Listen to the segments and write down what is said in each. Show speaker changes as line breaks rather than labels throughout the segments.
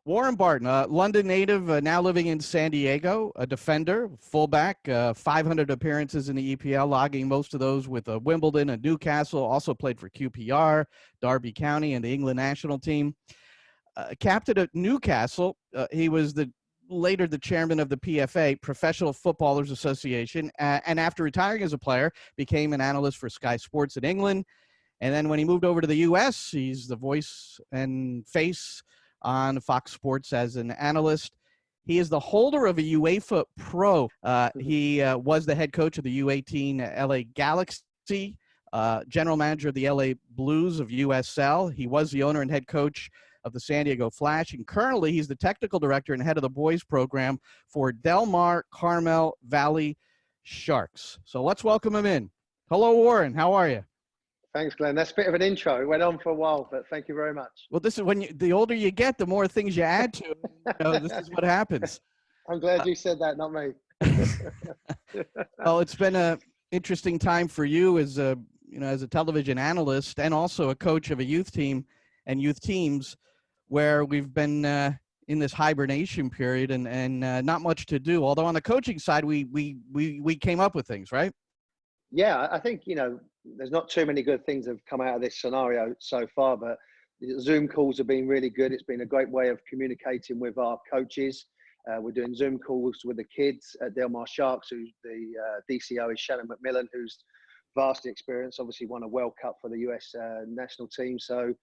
Warren Barton, London native, now living in San Diego, a defender, fullback, 500 appearances in the EPL, logging most of those with Wimbledon and Newcastle. Also played for QPR, Derby County, and the England national team. Captain at Newcastle, he was later the chairman of the PFA, Professional Footballers Association, and after retiring as a player, became an analyst for Sky Sports in England. And then when he moved over to the U.S., he's the voice and face on Fox Sports as an analyst. He is the holder of a UEFA Pro. He was the head coach of the U18 LA Galaxy, general manager of the LA Blues of USL. He was the owner and head coach of the San Diego Flash, and currently he's the technical director and head of the boys program for Del Mar Carmel Valley Sharks. So let's welcome him in. Hello, Warren. How are you?
Thanks, Glenn. That's a bit of an intro. It went on for a while, but thank you very much.
Well, this is when the older you get, the more things you add to. This is what happens.
I'm glad you said that, not me.
Well, it's been a interesting time for you as a television analyst and also a coach of a youth team and youth teams, where we've been in this hibernation period and not much to do. Although on the coaching side, we came up with things, right?
Yeah, I think, there's not too many good things that have come out of this scenario so far, but the Zoom calls have been really good. It's been a great way of communicating with our coaches. We're doing Zoom calls with the kids at Del Mar Sharks, who's the DCO is Shannon McMillan, who's vastly experienced, obviously won a World Cup for the US national team. So,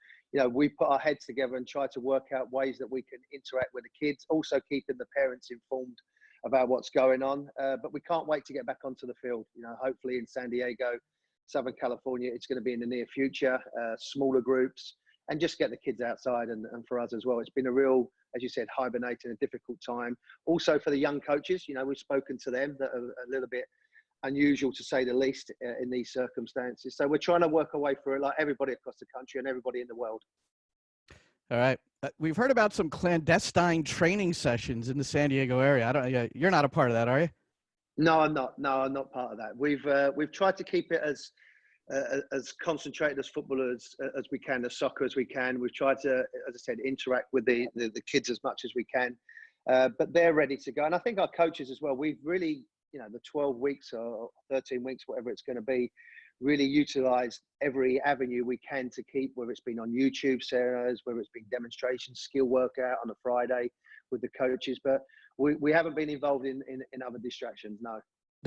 we put our heads together and try to work out ways that we can interact with the kids, also keeping the parents informed about what's going on. But we can't wait to get back onto the field. Hopefully in San Diego, Southern California, it's going to be in the near future, smaller groups, and just get the kids outside and for us as well. It's been a real, as you said, hibernating, a difficult time. Also for the young coaches, we've spoken to them that are a little bit unusual to say the least in these circumstances. So we're trying to work our way through it like everybody across the country and everybody in the world.
All right. We've heard about some clandestine training sessions in the San Diego area. You're not a part of that, are you?
No, I'm not. No, I'm not part of that. We've tried to keep it as concentrated as football as we can, as soccer as we can. We've tried to, as I said, interact with the kids as much as we can. But they're ready to go. And I think our coaches as well, we've really, the 12 weeks or 13 weeks, whatever it's going to be, really utilised every avenue we can to keep, whether it's been on YouTube seminars, whether it's been demonstrations, skill workout on a Friday with the coaches. But we haven't been involved in other distractions, no.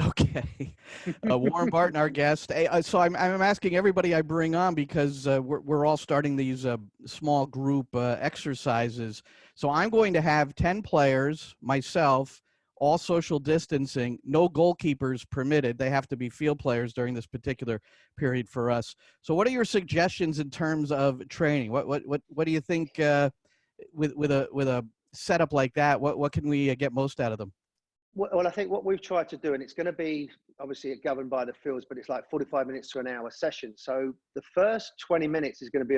Okay. Warren Barton, our guest. So I'm asking everybody I bring on because we're all starting these small group exercises. So I'm going to have 10 players, myself, all social distancing, no goalkeepers permitted. They have to be field players during this particular period for us. So what are your suggestions in terms of training? What do you think with a setup like that? What can we get most out of them?
Well, I think what we've tried to do, and it's going to be obviously governed by the fields, but it's like 45 minutes to an hour session. So the first 20 minutes is going to be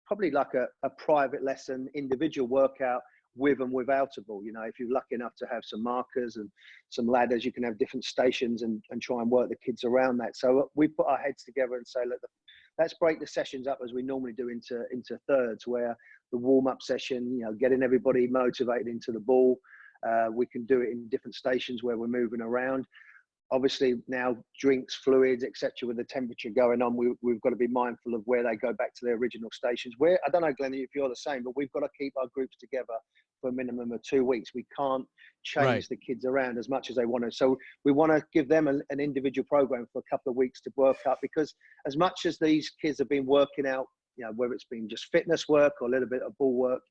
probably like a private lesson, individual workout with and without a ball. If you're lucky enough to have some markers and some ladders, you can have different stations and try and work the kids around that. So we put our heads together and say, look, let's break the sessions up as we normally do into thirds, where the warm-up session, getting everybody motivated into the ball. We can do it in different stations where we're moving around. Obviously now drinks, fluids, etc. with the temperature going on, we've got to be mindful of where they go back to their original stations. I don't know, Glenn, if you're the same, but we've got to keep our groups together for a minimum of 2 weeks. We can't change the kids around as much as they want to. So we want to give them an individual program for a couple of weeks to work up, because as much as these kids have been working out, whether it's been just fitness work or a little bit of ball work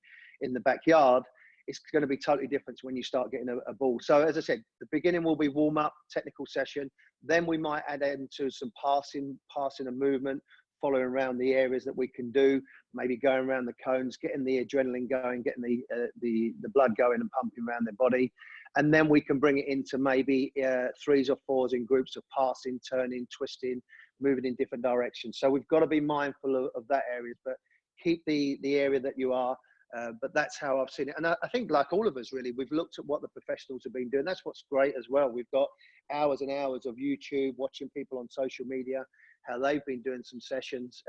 in the backyard, it's going to be totally different when you start getting a ball. So as I said, the beginning will be warm up, technical session. Then we might add into some passing and movement, following around the areas that we can do, maybe going around the cones, getting the adrenaline going, getting the blood going and pumping around their body. And then we can bring it into maybe 3s or 4s in groups of passing, turning, twisting, moving in different directions. So we've got to be mindful of that area, but keep the area that you are. But that's how I've seen it. And I think, like all of us, really, we've looked at what the professionals have been doing. That's what's great as well. We've got hours and hours of YouTube, watching people on social media, how they've been doing some sessions.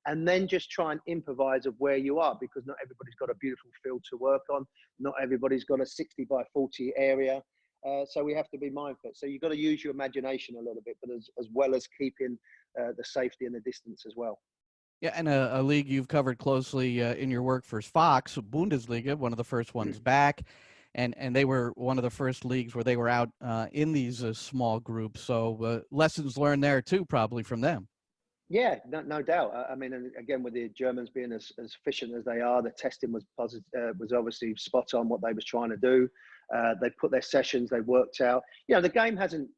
and then just try and improvise of where you are, because not everybody's got a beautiful field to work on. Not everybody's got a 60 by 40 area. So we have to be mindful. So you've got to use your imagination a little bit, but as well as keeping the safety and the distance as well.
Yeah, and a league you've covered closely in your work for Fox, Bundesliga, one of the first ones back, and they were one of the first leagues where they were out in these small groups. So lessons learned there too, probably from them.
Yeah, no doubt. I mean, and again, with the Germans being as efficient as they are, the testing was positive, was obviously spot on what they was trying to do. They put their sessions, they worked out. You know, the game hasn't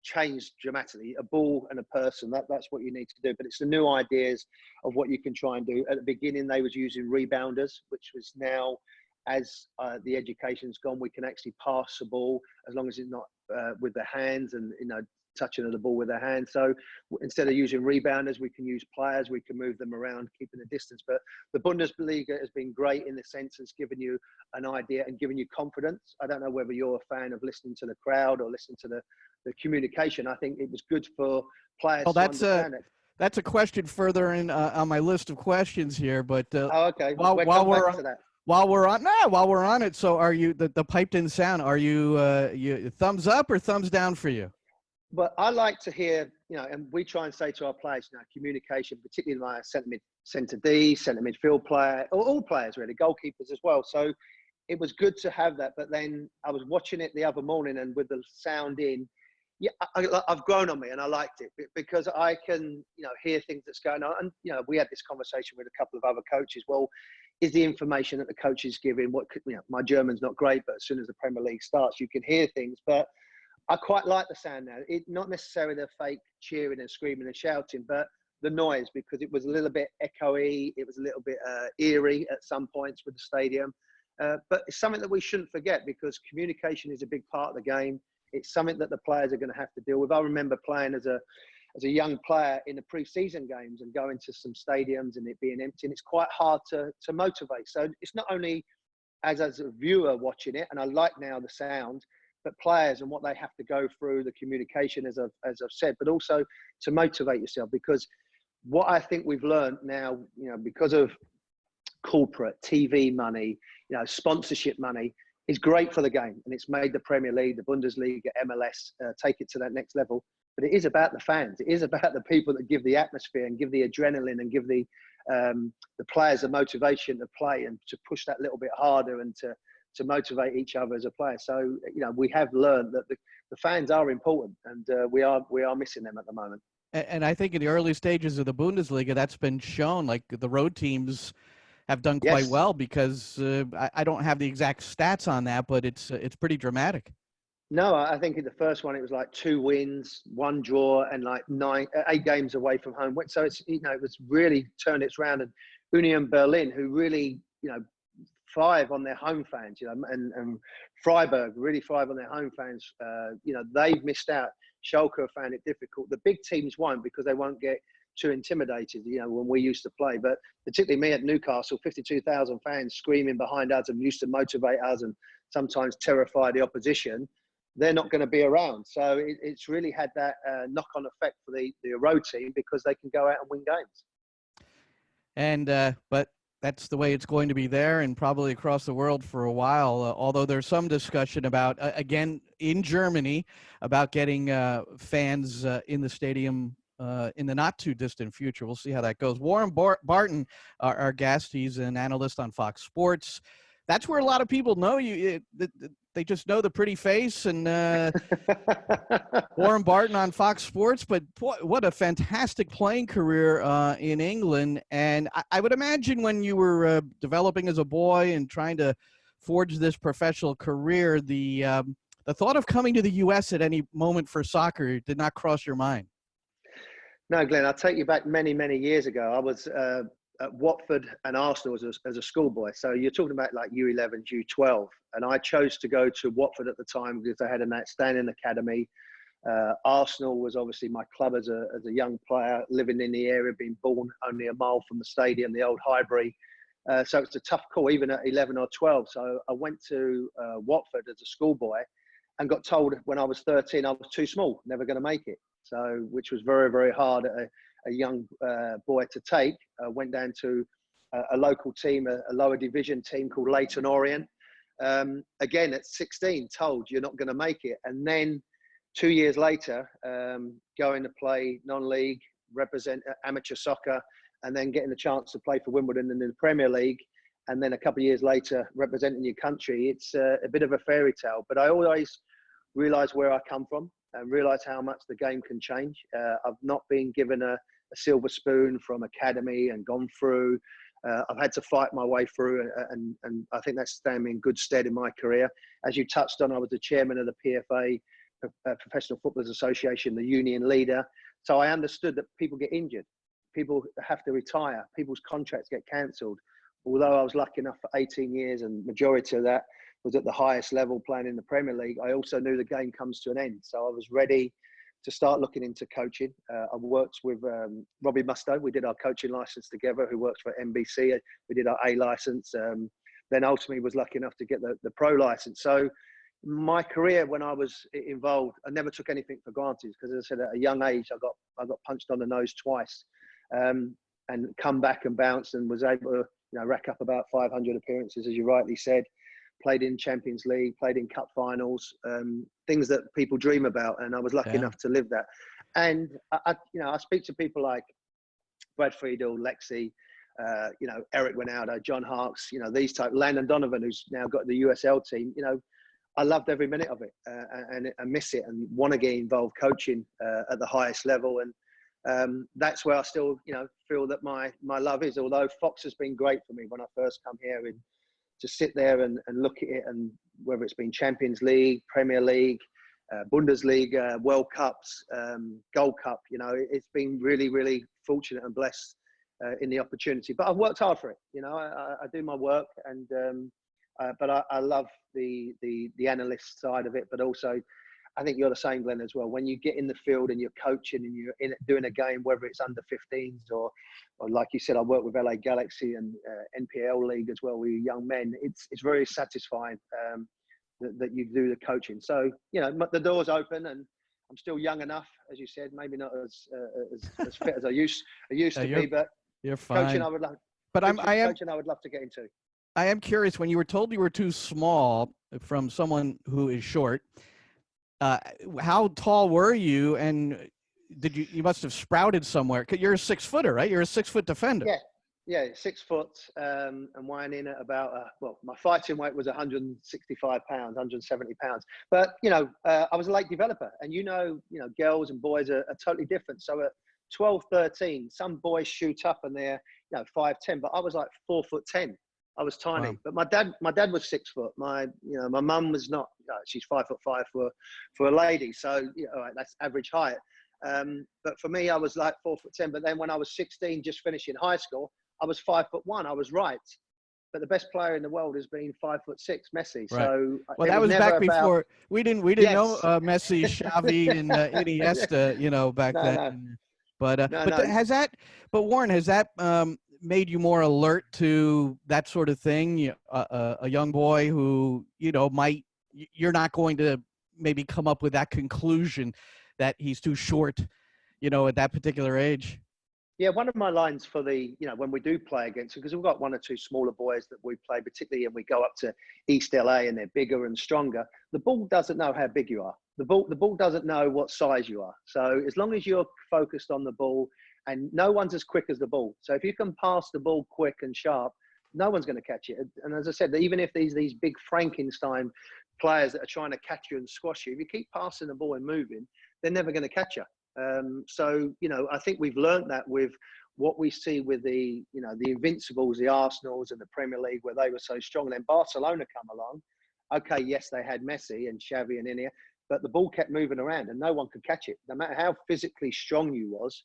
changed dramatically. A ball and a person, that's what you need to do. But it's the new ideas of what you can try and do. At the beginning, they was using rebounders, which was now, as the education's gone, we can actually pass the ball as long as it's not with the hands and, you know, touching of the ball with their hands. So instead of using rebounders, we can use players, we can move them around, keeping the distance. But the Bundesliga has been great in the sense it's given you an idea and giving you confidence. I don't know whether you're a fan of listening to the crowd or listening to the communication. I think it was good for players to understand it.
That's a question further in on my list of questions here. But
okay.
while we're on it, so are you the piped in sound? Are you thumbs up or thumbs down for you?
But I like to hear, you know, and we try and say to our players, you know, communication, particularly my centre D, centre midfield player, or all players really, goalkeepers as well. So it was good to have that. But then I was watching it the other morning, and with the sound in, yeah, I've grown on me, and I liked it because I can, you know, hear things that's going on. And you know, we had this conversation with a couple of other coaches. Well, is the information that the coach is giving? What, you know, my German's not great, but as soon as the Premier League starts, you can hear things. But I quite like the sound now. It not necessarily the fake cheering and screaming and shouting, but the noise, because it was a little bit echoey. It was a little bit eerie at some points with the stadium. But it's something that we shouldn't forget, because communication is a big part of the game. It's something that the players are going to have to deal with. I remember playing as a young player in the pre-season games and going to some stadiums and it being empty, and it's quite hard to motivate. So it's not only as a viewer watching it, and I like now the sound, but players and what they have to go through, the communication, as I've said, but also to motivate yourself. Because what I think we've learned now, you know, because of corporate TV money, you know, sponsorship money, is great for the game, and it's made the Premier League, the Bundesliga, MLS take it to that next level. But it is about the fans. It is about the people that give the atmosphere and give the adrenaline and give the players the motivation to play and to push that little bit harder and to motivate each other as a player. So, you know, we have learned that the fans are important, and we are missing them at the moment.
And I think in the early stages of the Bundesliga, that's been shown. Like the road teams have done quite well, because I don't have the exact stats on that, but it's pretty dramatic.
No, I think in the first one it was like 2 wins, 1 draw, and like 8 games away from home. So it's, you know, it was really turned its round. And Union Berlin, who really, you know, thrive on their home fans, you know, and Freiburg really thrive on their home fans. You know, they've missed out. Schalke have found it difficult. The big teams won't, because they won't get too intimidated, you know, when we used to play. But particularly me at Newcastle, 52,000 fans screaming behind us and used to motivate us and sometimes terrify the opposition. They're not going to be around. So it's really had that knock-on effect for the road team, because they can go out and win games.
And but that's the way it's going to be there and probably across the world for a while, although there's some discussion about, again, in Germany, about getting fans in the stadium in the not-too-distant future. We'll see how that goes. Warren Barton, our guest, he's an analyst on Fox Sports. That's where a lot of people know you. They just know the pretty face and Warren Barton on Fox Sports. But boy, what a fantastic playing career in England. And I would imagine when you were developing as a boy and trying to forge this professional career, the thought of coming to the U.S. at any moment for soccer did not cross your mind.
No, Glenn, I'll take you back many, many years ago. I was at Watford and Arsenal as a schoolboy. So you're talking about like U11, U12. And I chose to go to Watford at the time because they had an outstanding academy. Arsenal was obviously my club as a young player, living in the area, being born only a mile from the stadium, the old Highbury. So it's a tough call, even at 11 or 12. So I went to Watford as a schoolboy and got told when I was 13 I was too small, never going to make it. So, which was very, very hard at a young boy to take. Went down to a local team, a lower division team called Leyton Orient. Again, at 16, told you're not going to make it. And then 2 years later, going to play non-league, represent amateur soccer, and then getting the chance to play for Wimbledon and in the Premier League. And then a couple of years later, representing your country. It's a bit of a fairy tale, but I always realize where I come from and realize how much the game can change. I've not been given a silver spoon from academy and gone through. I've had to fight my way through, and I think that's standing me in good stead in my career. As you touched on, I was the chairman of the PFA, Professional Footballers Association, the union leader. So I understood that people get injured, people have to retire, people's contracts get cancelled. Although I was lucky enough for 18 years, and majority of that was at the highest level playing in the Premier League, I also knew the game comes to an end. So I was ready to start looking into coaching. I've worked with Robbie Mustoe. We did our coaching license together, who works for NBC. We did our A license. Then ultimately was lucky enough to get the pro license. So my career, when I was involved, I never took anything for granted, because as I said, at a young age, I got punched on the nose twice, and come back and bounced, and was able to rack up about 500 appearances, as you rightly said. Played in Champions League, played in cup finals, things that people dream about, and I was lucky enough to live that. And I speak to people like Brad Friedel, Lexi, Eric Ronaldo, John Harkes, these type, Landon Donovan, who's now got the USL team. I loved every minute of it, and I miss it, and want to get involved coaching at the highest level. And that's where I still, feel that my love is. Although Fox has been great for me when I first come here, and to sit there and look at it, and whether it's been Champions League, Premier League, Bundesliga, World Cups, Gold Cup, it's been really, really fortunate and blessed in the opportunity. But I've worked hard for it. I do my work, and but I love the analyst side of it. But also, I think you're the same, Glenn, as well. When you get in the field and you're coaching and you're doing a game, whether it's under 15s or like you said, I work with LA Galaxy and NPL League as well with young men. It's very satisfying that you do the coaching. So, the door's open, and I'm still young enough, as you said, maybe not as fit as I used to be, but
you're fine.
Coaching, I would love.
But
coaching, I would love to get into.
I am curious, when you were told you were too small from someone who is short, how tall were you, and you must have sprouted somewhere? 'Cause you're a 6-footer, right? You're a 6-foot defender.
Yeah, 6 foot, and weighing in at about, my fighting weight was 165 pounds, 170 pounds. But, I was a late developer, and girls and boys are totally different. So at 12, 13, some boys shoot up and they're, 5'10", but I was like 4'10". I was tiny. Wow. But my dad was 6 foot. My mum was not. She's 5'5" for a lady, so that's average height. But for me, I was like 4'10". But then when I was 16, just finishing high school, I was 5'1". I was right. But the best player in the world has been 5'6", Messi. Right. So
that was back before we didn't know Messi, Xavi, and Iniesta, back then. No. But Warren, has that made you more alert to that sort of thing? A young boy who, you're not going to maybe come up with that conclusion that he's too short, at that particular age.
Yeah, one of my lines for when we do play against them, because we've got one or two smaller boys that we play, particularly, and we go up to East LA and they're bigger and stronger. The ball doesn't know how big you are. The ball doesn't know what size you are. So as long as you're focused on the ball, and no one's as quick as the ball. So if you can pass the ball quick and sharp, no one's going to catch it. And as I said, even if these big Frankenstein players that are trying to catch you and squash you, if you keep passing the ball and moving, they're never going to catch you. So, I think we've learned that with what we see with the Invincibles, the Arsenals and the Premier League, where they were so strong. And then Barcelona come along. Okay, yes, they had Messi and Xavi and Iniesta, but the ball kept moving around and no one could catch it. No matter how physically strong you was,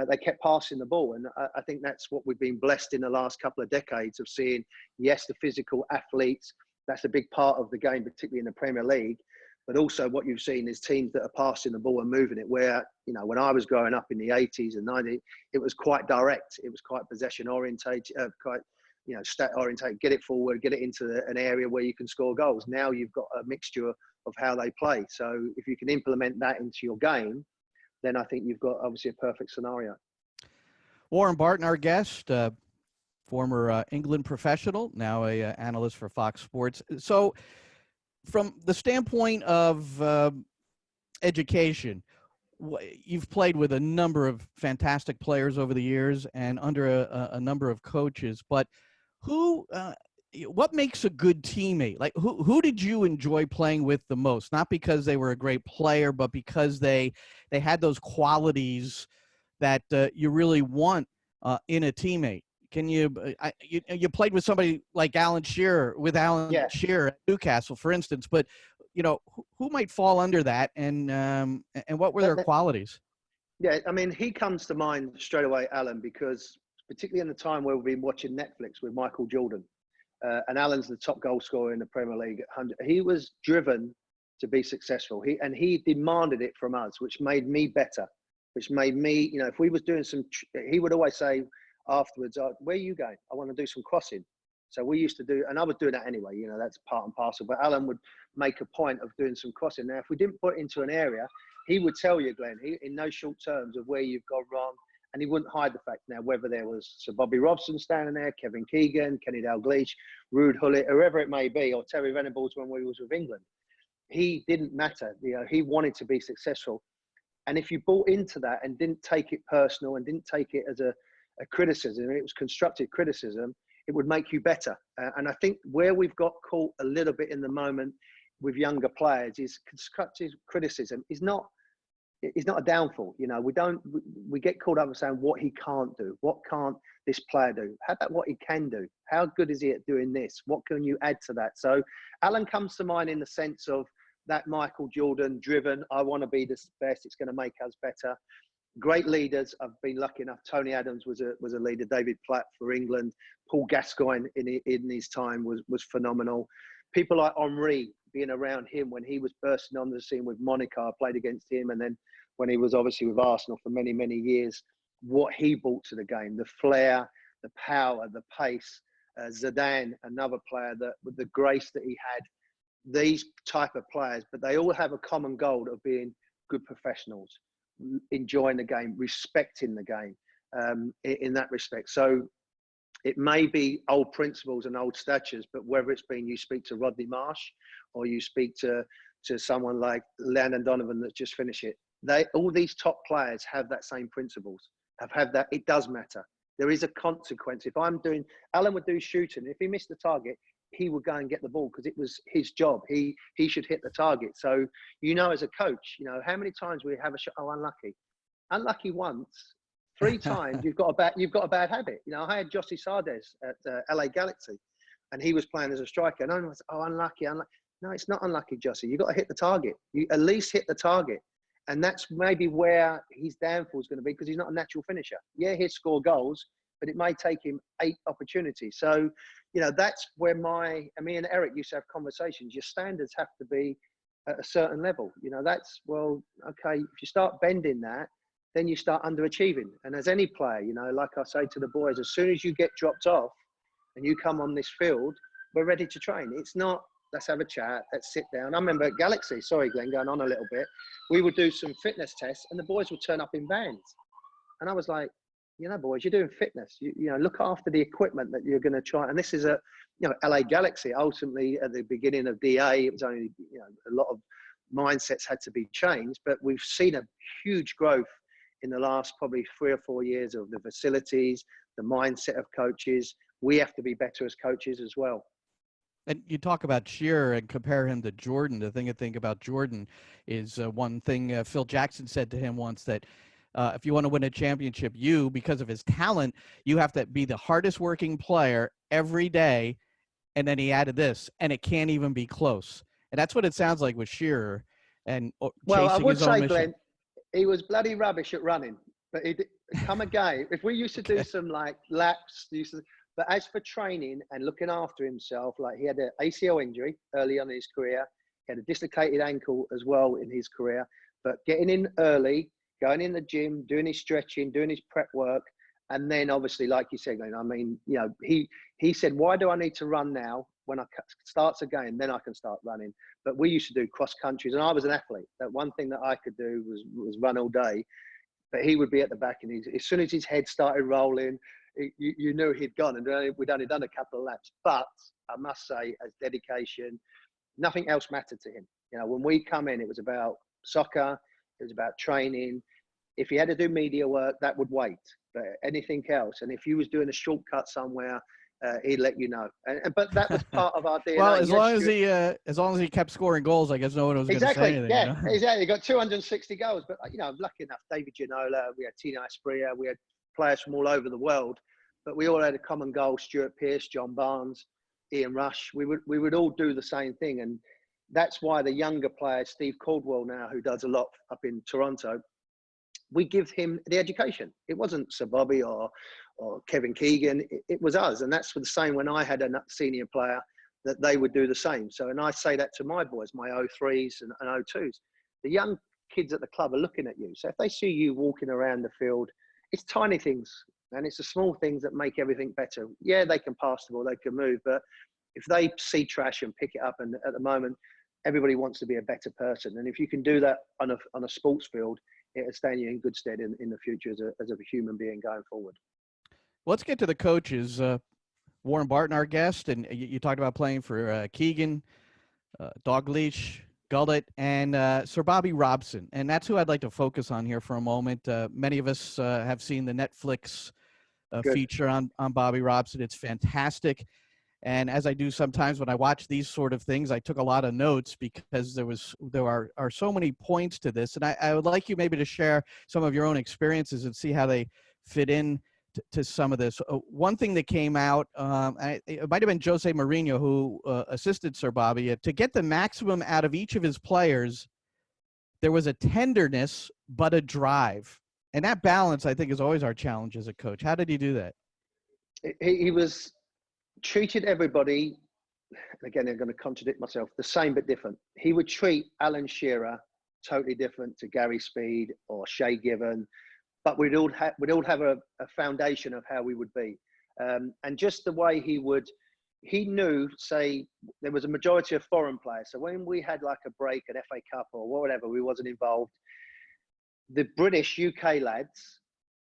they kept passing the ball. And I think that's what we've been blessed in the last couple of decades of seeing, yes, the physical athletes. That's a big part of the game, particularly in the Premier League. But also what you've seen is teams that are passing the ball and moving it, where, when I was growing up in the 80s and 90s, it was quite direct. It was quite possession orientated, quite, stat orientated, get it forward, get it into an area where you can score goals. Now you've got a mixture of how they play. So if you can implement that into your game, then I think you've got obviously a perfect scenario.
Warren Barton, our guest, former England professional, now a analyst for Fox Sports. So, from the standpoint of education, you've played with a number of fantastic players over the years and under a number of coaches. But who, what makes a good teammate? Like, who did you enjoy playing with the most? Not because they were a great player, but because they had those qualities that you really want in a teammate. Can you, you played with somebody like Alan Shearer, with Alan
Yeah,
Shearer at Newcastle, for instance, but who might fall under that, and what were their qualities?
yeah. I mean, he comes to mind straight away, Alan, because particularly in the time where we've been watching Netflix with Michael Jordan, and Alan's the top goal scorer in the Premier League at 100. He was driven to be successful. He demanded it from us, which made me better, which made me, if we was doing some, he would always say afterwards, "Where are you going? I want to do some crossing." So we used to do, and I was doing that anyway. That's part and parcel. But Alan would make a point of doing some crossing. Now, if we didn't put it into an area, he would tell you, Glenn, in no short terms of where you've gone wrong. And he wouldn't hide the fact now, whether there was Sir Bobby Robson standing there, Kevin Keegan, Kenny Dalglish, Rude Hullet, whoever it may be, or Terry Venables when we was with England. He didn't matter. He wanted to be successful. And if you bought into that and didn't take it personal and didn't take it as a criticism, it was constructive criticism, it would make you better. And I think where we've got caught a little bit in the moment with younger players is constructive criticism is not a downfall. We get caught up in saying what he can't do. What can't this player do? How about what he can do? How good is he at doing this? What can you add to that? So Alan comes to mind in the sense of that Michael Jordan driven, I want to be the best. It's going to make us better. Great leaders. I've been lucky enough. Tony Adams was a leader. David Platt for England. Paul Gascoigne in his time was phenomenal. People like Henry, being around him when he was bursting on the scene with Monaco, I played against him, and then when he was obviously with Arsenal for many, many years, what he brought to the game, the flair, the power, the pace. Zidane, another player that with the grace that he had. These type of players, but they all have a common goal of being good professionals, enjoying the game, respecting the game in that respect. So it may be old principles and old statures, but whether it's been you speak to Rodney Marsh or you speak to someone like Landon Donovan that's just finished it, all these top players have that same principles, have that. It does matter. There is a consequence. If Alan would do shooting, if he missed the target, he would go and get the ball because it was his job. He should hit the target. So, as a coach, how many times we have a shot, unlucky once, 3 times, you've got a bad habit. I had Jossie Sardes at LA Galaxy and he was playing as a striker. And I was, unlucky. No, it's not unlucky, Jossie. You've got to hit the target. You at least hit the target. And that's maybe where his downfall is going to be because he's not a natural finisher. Yeah, he'll score goals, but it may take him 8 opportunities. So, that's where me and Eric used to have conversations. Your standards have to be at a certain level. Okay, if you start bending that, then you start underachieving. And as any player, like I say to the boys, as soon as you get dropped off and you come on this field, we're ready to train. It's not, let's have a chat, let's sit down. I remember at Galaxy, sorry, Glenn, going on a little bit, we would do some fitness tests and the boys would turn up in vans. And I was like, boys, you're doing fitness. You look after the equipment that you're going to try. And this is LA Galaxy. Ultimately, at the beginning of DA, it was only, a lot of mindsets had to be changed. But we've seen a huge growth in the last probably 3 or 4 years of the facilities, the mindset of coaches. We have to be better as coaches as well.
And you talk about Shearer and compare him to Jordan. The thing I think about Jordan is one thing Phil Jackson said to him once, that if you want to win a championship, because of his talent, you have to be the hardest working player every day. And then he added this, and it can't even be close. And that's what it sounds like with Shearer and
well,
chasing
I would
his own
say,
mission.
Glenn, he was bloody rubbish at running, but he'd come a game. If we used to do some like laps, but as for training and looking after himself, like he had an ACL injury early on in his career, he had a dislocated ankle as well in his career, but getting in early, going in the gym, doing his stretching, doing his prep work. And then obviously, like you said, he said, why do I need to run now? When I starts a game, then I can start running. But we used to do cross countries and I was an athlete. That one thing that I could do was run all day. but he would be at the back, and as soon as his head started rolling, you knew he'd gone, and we'd only done a couple of laps. But I must say, as dedication, nothing else mattered to him. You know, when we come in, it was about soccer, it was about training. If he had to do media work, that would wait. But anything else, and if you was doing a shortcut somewhere, he'd let you know. But that was part of our DNA.
Well, as long as he kept scoring goals, I guess no one was going to say anything.
Yeah,
you know?
exactly. He got 260 goals, but you know, lucky enough, David Ginola, we had Tino Asprilla, we had players from all over the world, but we all had a common goal: Stuart Pearce, John Barnes, Ian Rush. We would all do the same thing, and that's why the younger players, Steve Caldwell now, who does a lot up in Toronto, we give him the education. It wasn't Sir Bobby or Kevin Keegan. It was us, and that's the same when I had a senior player, that they would do the same. So, and I say that to my boys, my 03s and 02s. The young kids at the club are looking at you. So if they see you walking around the field, it's tiny things, and it's the small things that make everything better. Yeah, they can pass the ball, they can move, but if they see trash and pick it up, and at the moment, everybody wants to be a better person. And if you can do that on a sports field, it'll stand you in good stead in the future as a human being going forward.
Let's get to the coaches. Warren Barton, our guest, and you talked about playing for Keegan, Dalglish, Gullit, and Sir Bobby Robson. And that's who I'd like to focus on here for a moment. Many of us have seen the Netflix feature on Bobby Robson. It's fantastic. And as I do sometimes when I watch these sort of things, I took a lot of notes because there are so many points to this. And I would like you maybe to share some of your own experiences and see how they fit in to some of this. One thing that came out, it might have been Jose Mourinho who assisted Sir Bobby, to get the maximum out of each of his players, there was a tenderness but a drive. And that balance, I think, is always our challenge as a coach. How did he do that?
He was treated everybody, again, I'm going to contradict myself, the same but different. He would treat Alan Shearer totally different to Gary Speed or Shay Given, but we'd all have a foundation of how we would be. And just the way he knew, say, there was a majority of foreign players. So when we had like a break at FA Cup or whatever, we wasn't involved, the British UK lads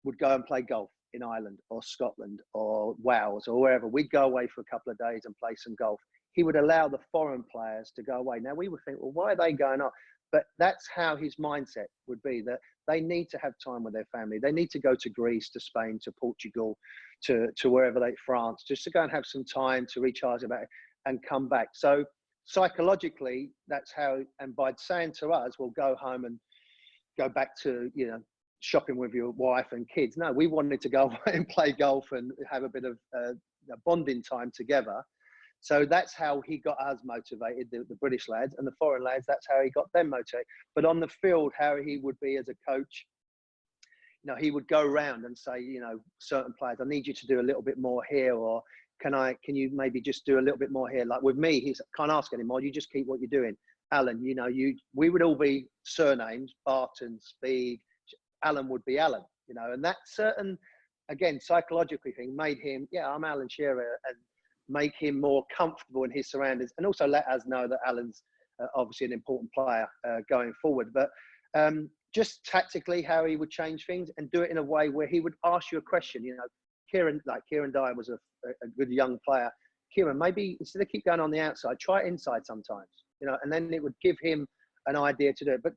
would go and play golf in Ireland or Scotland or Wales or wherever. We'd go away for a couple of days and play some golf. He would allow the foreign players to go away. Now we would think, well, why are they going off? But that's how his mindset would be, that they need to have time with their family. They need to go to Greece, to Spain, to Portugal, to wherever France, just to go and have some time to recharge about it and come back. So psychologically, that's how, and by saying to us, well, go home and go back to, shopping with your wife and kids. No, we wanted to go away and play golf and have a bit of bonding time together. So that's how he got us motivated, the British lads, and the foreign lads, that's how he got them motivated. But on the field, how he would be as a coach, he would go around and say, certain players, I need you to do a little bit more here, or can you maybe just do a little bit more here? Like with me, he's can't ask anymore. You just keep what you're doing. Alan, we would all be surnames, Barton, Speed, Alan would be Alan, and that certain, again, psychologically thing made him, I'm Alan Shearer, and make him more comfortable in his surroundings, and also let us know that Alan's obviously an important player going forward. But just tactically, how he would change things and do it in a way where he would ask you a question. Kieran Dyer was a good young player. Kieran, maybe instead of keep going on the outside, try it inside sometimes, and then it would give him an idea to do it. But,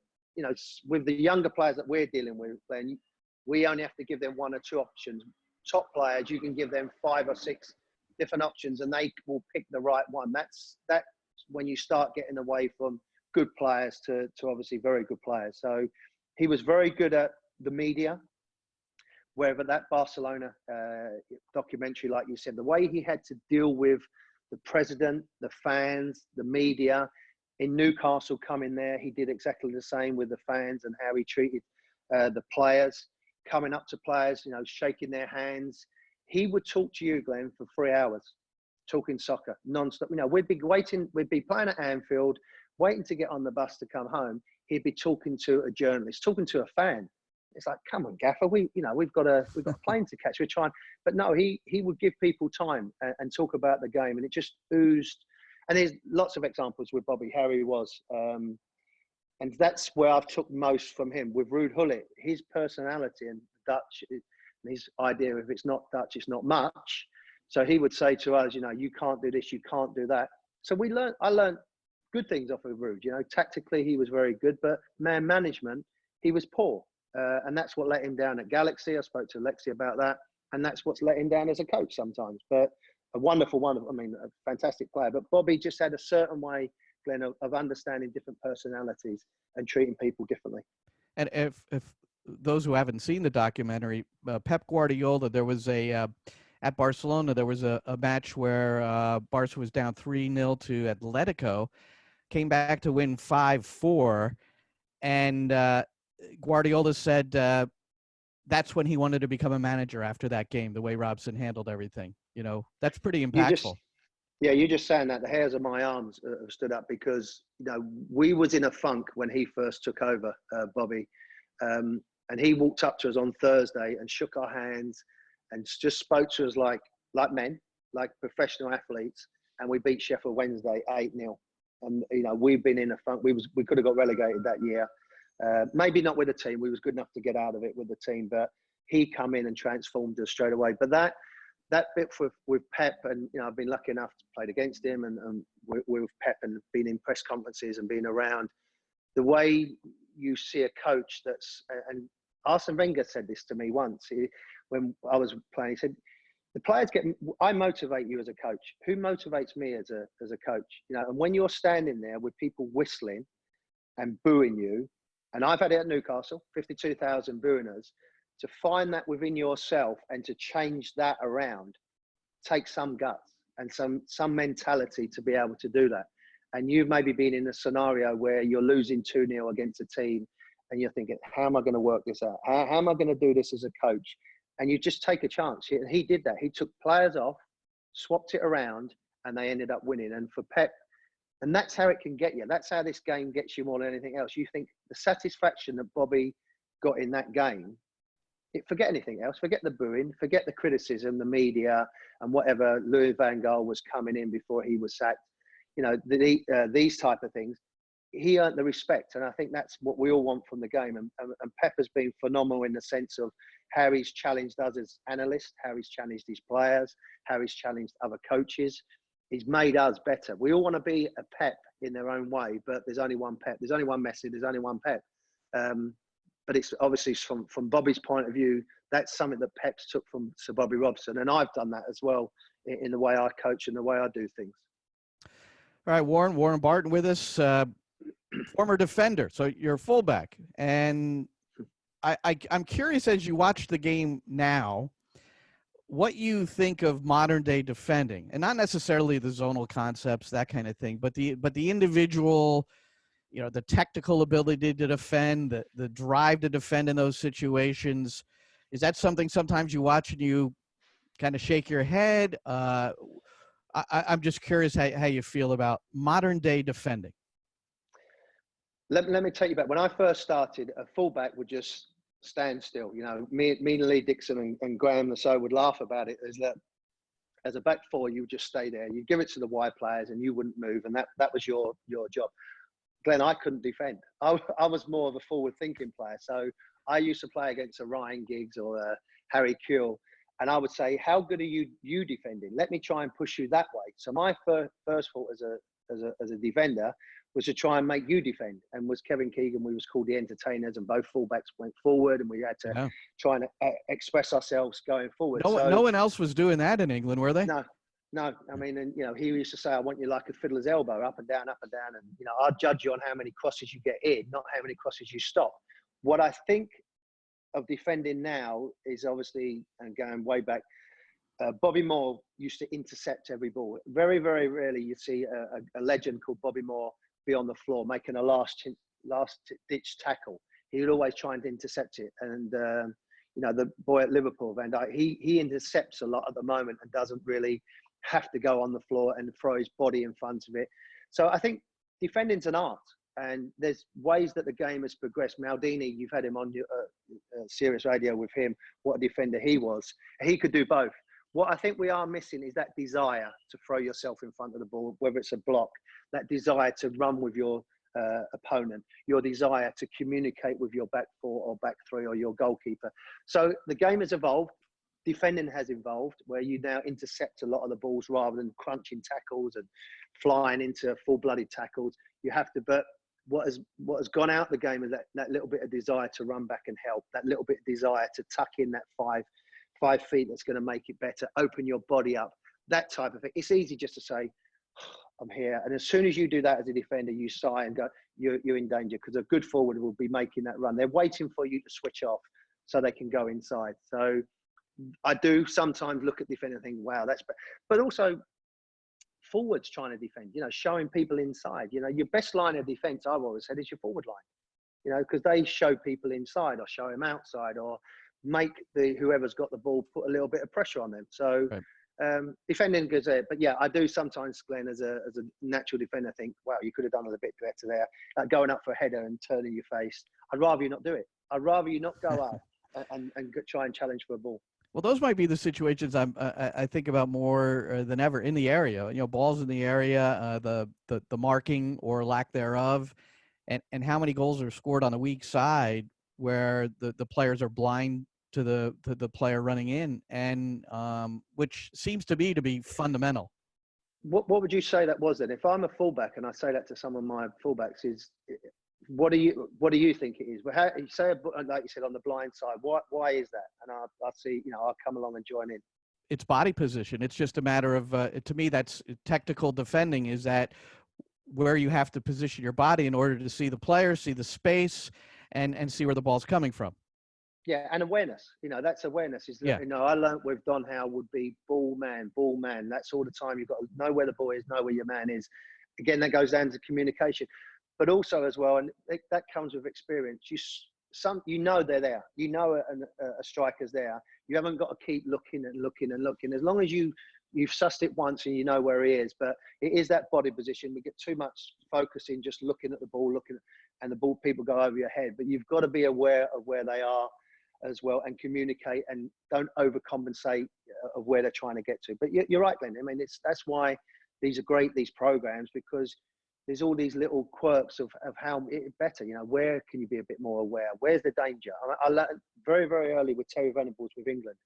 with the younger players that we're dealing with, then we only have to give them one or two options. Top players, you can give them 5 or 6 different options and they will pick the right one. That's when you start getting away from good players to obviously very good players. So he was very good at the media, wherever that Barcelona documentary, like you said, the way he had to deal with the president, the fans, the media. In Newcastle, coming there, he did exactly the same with the fans and how he treated the players, coming up to players, shaking their hands. He would talk to you, Glenn, for 3 hours, talking soccer, non-stop. We'd be playing at Anfield, waiting to get on the bus to come home. He'd be talking to a journalist, talking to a fan. It's like, come on, Gaffer, we've got a plane to catch. We're trying, but no, he would give people time and talk about the game, and it just oozed. And there's lots of examples with Bobby, how he was. And And that's where I've took most from him. With Ruud Gullit, his personality and Dutch, and his idea of it's not Dutch, it's not much. So he would say to us, you know, you can't do this, you can't do that. So I learned good things off of Ruud. You know, tactically he was very good, but man management, he was poor. And that's what let him down at Galaxy. I spoke to Lexi about that. And that's what's let him down as a coach sometimes. But a wonderful, a fantastic player. But Bobby just had a certain way, Glenn, of understanding different personalities and treating people differently.
And if those who haven't seen the documentary, Pep Guardiola, there was at Barcelona, there was a match where Barca was down 3-0 to Atletico, came back to win 5-4, and Guardiola said that's when he wanted to become a manager after that game, the way Robson handled everything. You know, that's pretty impactful.
You're just saying that. The hairs of my arms have stood up because, you know, we was in a funk when he first took over, Bobby. And he walked up to us on Thursday and shook our hands and just spoke to us like men, like professional athletes. And we beat Sheffield Wednesday 8-0. And, you know, we've been in a funk. We could have got relegated that year. Maybe not with the team. We was good enough to get out of it with the team, but he come in and transformed us straight away. But that bit with Pep, and, you know, I've been lucky enough to play against him and with Pep and been in press conferences and been around. The way you see a coach and Arsene Wenger said this to me once when I was playing. He said, the players I motivate you as a coach. Who motivates me as a coach? You know, and when you're standing there with people whistling and booing you, and I've had it at Newcastle, 52,000 booing us, to find that within yourself and to change that around takes some guts and some mentality to be able to do that. And you've maybe been in a scenario where you're losing 2-0 against a team and you're thinking, how am I going to work this out? How am I going to do this as a coach? And you just take a chance. And he did that. He took players off, swapped it around, and they ended up winning. And for Pep, and that's how it can get you. That's how this game gets you more than anything else. You think the satisfaction that Bobby got in that game, forget anything else, forget the booing, forget the criticism, the media, and whatever Louis van Gaal was coming in before he was sacked. You know, these type of things. He earned the respect, and I think that's what we all want from the game. And Pep has been phenomenal in the sense of how he's challenged us as analysts, how he's challenged his players, how he's challenged other coaches. He's made us better. We all want to be a Pep in their own way, but there's only one Pep. There's only one Messi. There's only one Pep. But it's obviously from Bobby's point of view, that's something that Pep's took from Sir Bobby Robson. And I've done that as well in the way I coach and the way I do things.
All right, Warren Barton with us, former defender. So you're a fullback. And I'm curious, as you watch the game now, what you think of modern day defending, and not necessarily the zonal concepts, that kind of thing, but the individual, you know, the technical ability to defend, the drive to defend in those situations. Is that something sometimes you watch and you kind of shake your head? I'm just curious how you feel about modern day defending.
Let me take you back. When I first started, a fullback would just stand still. You know, me and Lee Dixon and Graham Lasso would laugh about it, is that as a back four, you would just stay there. You give it to the wide players and you wouldn't move. And that was your job. Glenn, I couldn't defend. I was more of a forward-thinking player. So I used to play against a Ryan Giggs or a Harry Kewell, and I would say, how good are you defending? Let me try and push you that way. So my first thought as a defender was to try and make you defend. And was Kevin Keegan, we was called the entertainers, and both fullbacks went forward, and we had to try and express ourselves going forward.
No one else was doing that in England, were they?
No, I mean, and, you know, he used to say, I want you like a fiddler's elbow, up and down. And, you know, I'll judge you on how many crosses you get in, not how many crosses you stop. What I think of defending now is obviously, and going way back, Bobby Moore used to intercept every ball. Very, very rarely you see a legend called Bobby Moore be on the floor making a last-ditch tackle. He would always try and intercept it. And, you know, the boy at Liverpool, Van Dijk, he intercepts a lot at the moment and doesn't really have to go on the floor and throw his body in front of it. So I think defending's an art, and there's ways that the game has progressed. Maldini, you've had him on your Sirius Radio with him, what a defender he was. He could do both. What I think we are missing is that desire to throw yourself in front of the ball, whether it's a block, that desire to run with your opponent, your desire to communicate with your back four or back three or your goalkeeper. So the game has evolved. Defending has evolved, where you now intercept a lot of the balls rather than crunching tackles and flying into full-blooded tackles. You have to, but what has gone out the game is that little bit of desire to run back and help, that little bit of desire to tuck in that five feet that's going to make it better, open your body up, that type of thing. It's easy just to say, I'm here. And as soon as you do that as a defender, you sigh and go, you're in danger, because a good forward will be making that run. They're waiting for you to switch off so they can go inside. So I do sometimes look at defending and think, wow, but also forwards trying to defend, showing people inside. Your best line of defense, I've always said, is your forward line, because they show people inside or show them outside or make whoever's got the ball put a little bit of pressure on them. So right. Defending goes there. But yeah, I do sometimes, Glenn, as a natural defender, think, wow, you could have done a bit better there. Like going up for a header and turning your face. I'd rather you not do it. I'd rather you not go up and try and challenge for a ball.
Well, those might be the situations I think about more than ever in the area. Balls in the area, the marking or lack thereof, and how many goals are scored on the weak side where the players are blind to the player running in, and which seems to be fundamental.
What would you say that was then? If I'm a fullback and I say that to some of my fullbacks, is what do you think it is? Well, how you say, like you said, on the blind side, why is that? And I'll see, I'll come along and join in.
It's body position. It's just a matter of, to me, that's technical defending, is that where you have to position your body in order to see the player, see the space, and see where the ball's coming from.
Yeah, and awareness. That's awareness. I learned with Don Howe would be ball man. That's all the time. You've got to know where the ball is, know where your man is. Again, that goes down to communication. But also as well, and that comes with experience. They're there. A striker's there. You haven't got to keep looking and looking and looking. As long as you've sussed it once and you know where he is. But it is that body position. We get too much focus in just looking at the ball, and the ball, people go over your head. But you've got to be aware of where they are as well, and communicate, and don't overcompensate of where they're trying to get to. But you're right, Glenn. I mean, that's why these are great, these programs, because there's all these little quirks of how better, where can you be a bit more aware? Where's the danger? I learned very, very early with Terry Venables with England.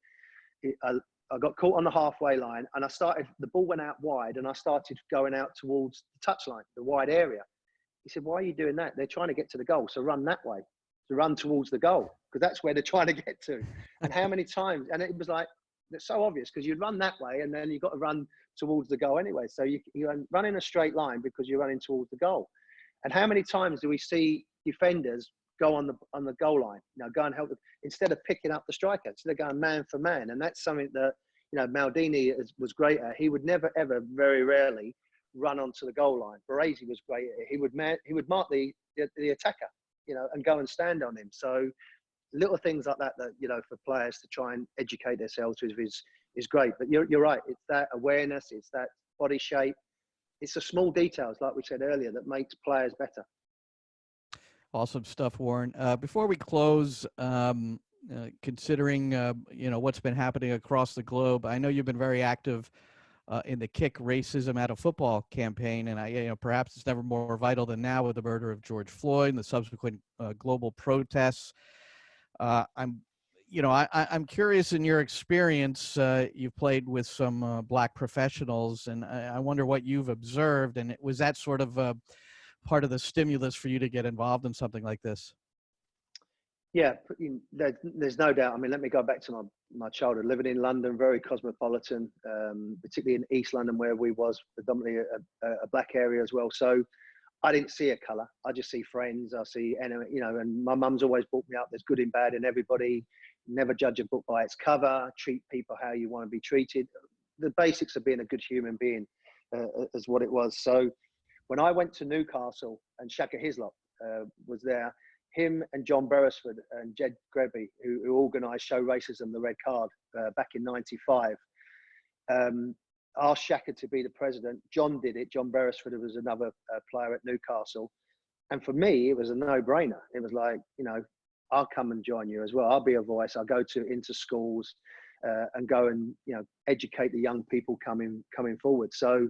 I got caught on the halfway line, and the ball went out wide, and I started going out towards the touchline, the wide area. He said, why are you doing that? They're trying to get to the goal, so run that way, to run towards the goal, because that's where they're trying to get to. And how many times, and it was like, it's so obvious, because you'd run that way and then you've got to run towards the goal anyway. So you run in a straight line because you're running towards the goal. And how many times do we see defenders go on the goal line, go and help them, instead of picking up the striker? So they're going man for man. And that's something that, Maldini was great at. He would never, ever, very rarely run onto the goal line. Baresi was great at it. He would mark the attacker, and go and stand on him. So little things like that, for players to try and educate themselves with is great. But you're right. It's that awareness. It's that body shape. It's the small details, like we said earlier, that makes players better.
Awesome stuff, Warren. Before we close, considering what's been happening across the globe, I know you've been very active in the Kick Racism Out of Football campaign, and perhaps it's never more vital than now with the murder of George Floyd and the subsequent global protests. I'm curious, in your experience, you've played with some Black professionals, and I wonder what you've observed, and was that sort of part of the stimulus for you to get involved in something like this?
Yeah, there's no doubt. I mean, let me go back to my childhood, living in London, very cosmopolitan, particularly in East London, where we was predominantly a Black area as well. So I didn't see a colour. I just see friends. I see, and my mum's always brought me up. There's good and bad in everybody. Never judge a book by its cover. Treat people how you want to be treated. The basics of being a good human being is what it was. So when I went to Newcastle and Shaka Hislop was there, him and John Beresford and Jed Greby, who organised Show Racism, the Red Card, back in '95, asked Shaka to be the president. John did it. John Beresford was another player at Newcastle. And for me, it was a no-brainer. It was like, I'll come and join you as well. I'll be a voice. I'll go into schools and go and, educate the young people coming forward. So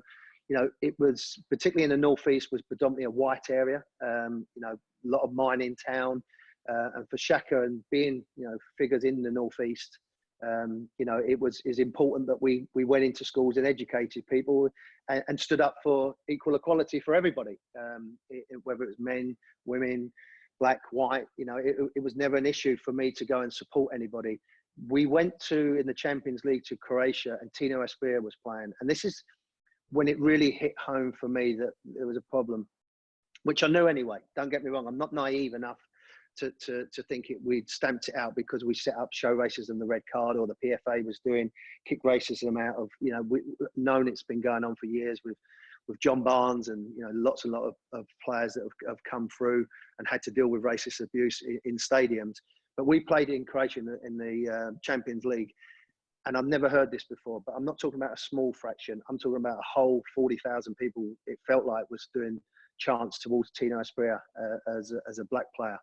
it was particularly in the northeast was predominantly a white area. A lot of mining town, and for Shaka and being figures in the northeast, it was important that we went into schools and educated people and stood up for equal equality for everybody, whether it was men, women, black, white. It was never an issue for me to go and support anybody. We went in the Champions League to Croatia, and Tino Asprilla was playing, and this is when it really hit home for me that there was a problem, which I knew anyway. Don't get me wrong, I'm not naive enough to think we'd stamped it out because we set up show racism, the red card, or the PFA was doing kick racism out of, we've known it's been going on for years with John Barnes and, lots and lot of players that have come through and had to deal with racist abuse in stadiums. But we played in Croatia in the Champions League. And I've never heard this before, but I'm not talking about a small fraction. I'm talking about a whole 40,000 people, it felt like, was doing chants towards Tino Asprilla as a black player,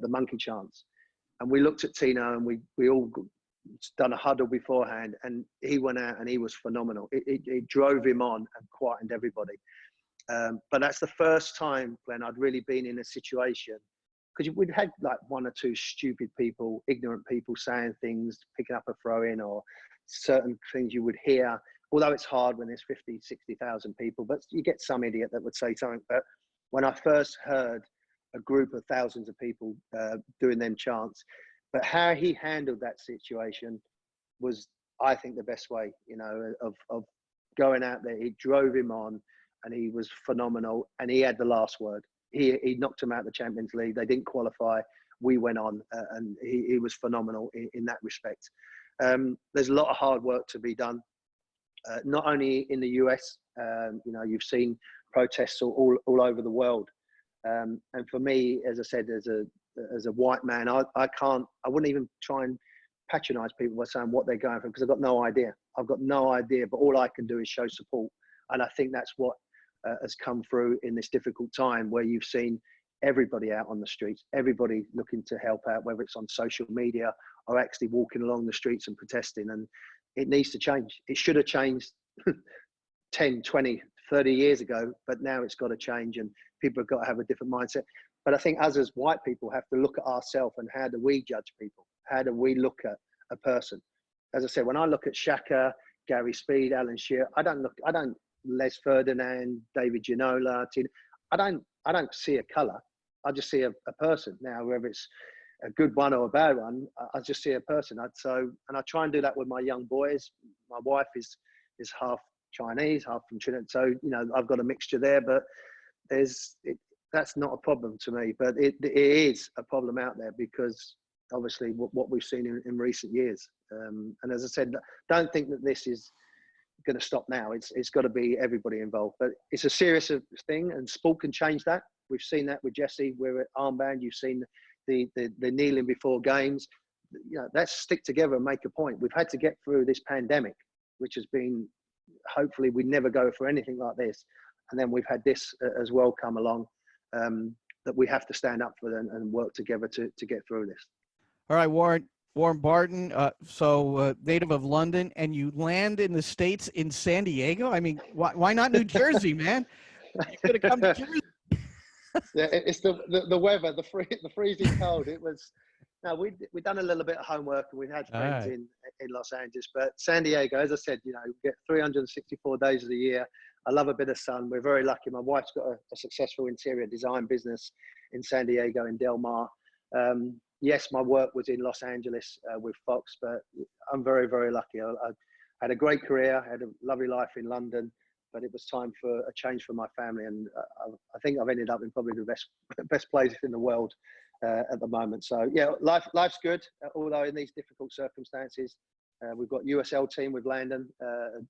the monkey chants. And we looked at Tino and we all done a huddle beforehand, and he went out and he was phenomenal. It drove him on and quietened everybody. But that's the first time, Glenn, I'd really been in a situation, because we'd had like one or two stupid people, ignorant people saying things, picking up a throw-in or certain things you would hear, although it's hard when there's 50, 60,000 people, but you get some idiot that would say something. But when I first heard a group of thousands of people doing them chants, but how he handled that situation was, I think, the best way, of going out there. He drove him on and he was phenomenal, and he had the last word. He knocked them out of the Champions League. They didn't qualify. We went on, and he was phenomenal in that respect. There's a lot of hard work to be done, not only in the US. You've seen protests all over the world. And for me, as I said, as a white man, I wouldn't even try and patronize people by saying what they're going for, because I've got no idea. But all I can do is show support. And I think that's what has come through in this difficult time, where you've seen everybody out on the streets, everybody looking to help out, whether it's on social media or actually walking along the streets and protesting. And it needs to change. It should have changed 10, 20, 30 years ago, but now it's got to change, and people have got to have a different mindset. But I think us as white people have to look at ourselves, and how do we judge people? How do we look at a person? As I said, when I look at Shaka, Gary Speed, Alan Shearer, I don't Les Ferdinand, David Ginola, I don't see a colour. I just see a person. Now, whether it's a good one or a bad one, I just see a person. And I try and do that with my young boys. My wife is half Chinese, half from Trinidad. So, I've got a mixture there, but that's not a problem to me. But it is a problem out there, because obviously what we've seen in recent years. And as I said, don't think that this is going to stop now. It's got to be everybody involved. But it's a serious thing, and sport can change that. We've seen that with Jesse. We're at armband. You've seen the kneeling before games. Let's stick together and make a point. We've had to get through this pandemic, which has been, hopefully we never go for anything like this. And then we've had this as well come along, that we have to stand up for and work together to get through this.
All right, Warren Barton, native of London, and you land in the States in San Diego? I mean, why not New Jersey, man? You could have come to Jersey.
Yeah, it's the weather, the freezing cold. It was. No, we've done a little bit of homework, and we've had friends in Los Angeles. But San Diego, as I said, we get 364 days of the year. I love a bit of sun. We're very lucky. My wife's got a successful interior design business in San Diego, in Del Mar. Yes, my work was in Los Angeles with Fox, but I'm very, very lucky. I had a great career, had a lovely life in London, but it was time for a change for my family. And I think I've ended up in probably the best place in the world at the moment. So yeah, life's good, although in these difficult circumstances. We've got USL team with Landon,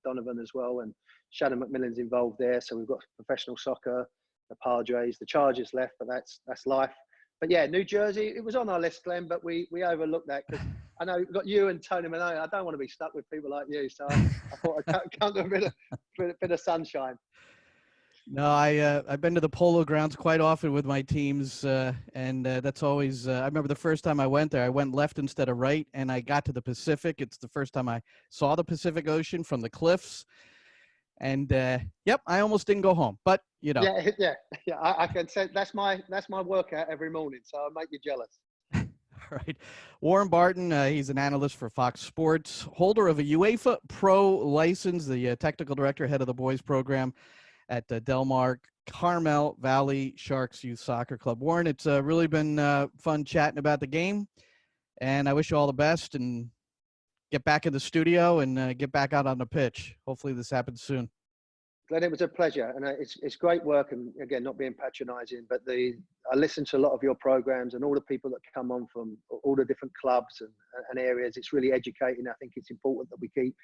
Donovan as well, and Shannon McMillan's involved there. So we've got professional soccer, the Padres, the Chargers left, but that's life. But yeah, New Jersey, it was on our list, Glenn, but we overlooked that, because I know we've got you and Tony Manone. I don't want to be stuck with people like you, so I thought I'd come to a bit of sunshine.
No, I've been to the Polo Grounds quite often with my teams, and that's always. I remember the first time I went there, I went left instead of right, and I got to the Pacific. It's the first time I saw the Pacific Ocean from the cliffs, And yep, I almost didn't go home, but you know.
Yeah, yeah, yeah. I can say that's my workout every morning, so I make you jealous.
All right. Warren Barton, he's an analyst for Fox Sports, holder of a UEFA Pro license, the technical director, head of the boys program at Del Mar Carmel Valley Sharks Youth Soccer Club. Warren, it's really been fun chatting about the game, and I wish you all the best and get back in the studio and get back out on the pitch. Hopefully this happens soon.
Glenn, it was a pleasure, and it's great work. And again, not being patronising, but I listen to a lot of your programs and all the people that come on from all the different clubs and areas. It's really educating. I think it's important that we keep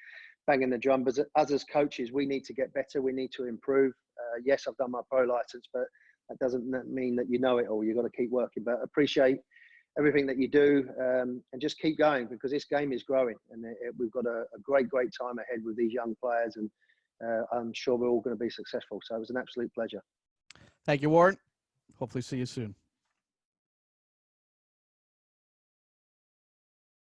banging the drum. But as coaches, we need to get better. We need to improve. Yes, I've done my pro license, but that doesn't mean that you know it all. You've got to keep working. But appreciate everything that you do, and just keep going, because this game is growing, and we've got a great time ahead with these young players, and I'm sure we're all going to be successful. So it was an absolute pleasure.
Thank you, Warren. Hopefully see you soon.